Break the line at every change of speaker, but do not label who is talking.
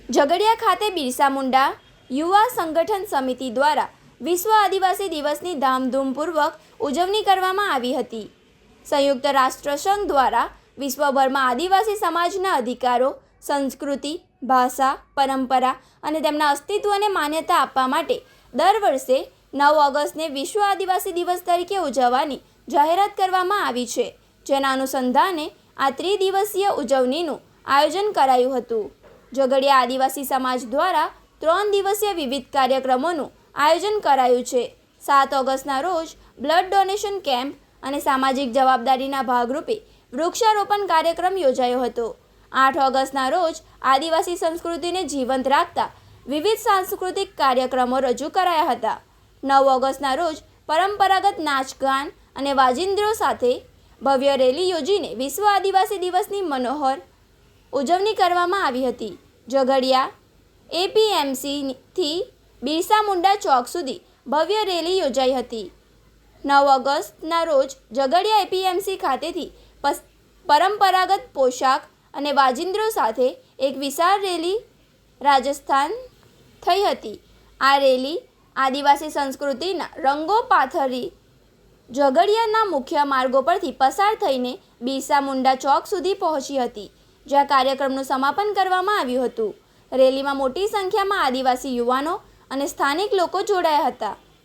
ઝઘડિયા ખાતે બિરસા મુંડા યુવા સંગઠન સમિતિ દ્વારા વિશ્વ આદિવાસી દિવસની ધામધૂમપૂર્વક ઉજવણી કરવામાં આવી હતી. સંયુક્ત રાષ્ટ્રસંઘ દ્વારા વિશ્વભરમાં આદિવાસી સમાજના અધિકારો, સંસ્કૃતિ, ભાષા, પરંપરા અને તેમના અસ્તિત્વને માન્યતા આપવા માટે દર વર્ષે 9 ઓગસ્ટને વિશ્વ આદિવાસી દિવસ તરીકે ઉજવવાની જાહેરાત કરવામાં આવી છે, જેના અનુસંધાને આ ત્રિદિવસીય ઉજવણીનું આયોજન કરાયું હતું. ઝઘડિયા આદિવાસી સમાજ દ્વારા 3 દિવસીય વિવિધ કાર્યક્રમોનું આયોજન કરાયું છે. 7 ઓગસ્ટના રોજ બ્લડ ડોનેશન કેમ્પ અને સામાજિક જવાબદારીના ભાગરૂપે વૃક્ષારોપણ કાર્યક્રમ યોજાયો હતો. 8 ઓગસ્ટના રોજ આદિવાસી સંસ્કૃતિને જીવંત રાખતા વિવિધ સાંસ્કૃતિક કાર્યક્રમો રજૂ કરાયા હતા. 9 ઓગસ્ટના રોજ પરંપરાગત નાચગાન અને વાજિંદ્રો સાથે ભવ્ય રેલી યોજીને વિશ્વ આદિવાસી દિવસની મનોહર ઉજવણી કરવામાં આવી હતી. ઝઘડિયા APMCથી બિરસા મુંડા ચોક સુધી ભવ્ય રેલી યોજાઈ હતી. 9 ઓગસ્ટના રોજ ઝઘડિયા APMC ખાતેથી પરંપરાગત પોશાક અને વાજિંદ્રો સાથે એક વિશાળ રેલી રાજસ્થાન થઈ હતી. આ રેલી આદિવાસી સંસ્કૃતિના રંગો પાથરી ઝઘડિયાના મુખ્ય માર્ગો પરથી પસાર થઈને બિરસા મુંડા ચોક સુધી પહોંચી હતી, જ્યાં કાર્યક્રમનું સમાપન કરવામાં આવ્યું હતું. રેલીમાં મોટી સંખ્યામાં આદિવાસી યુવાનો અને સ્થાનિક લોકો જોડાયા હતા.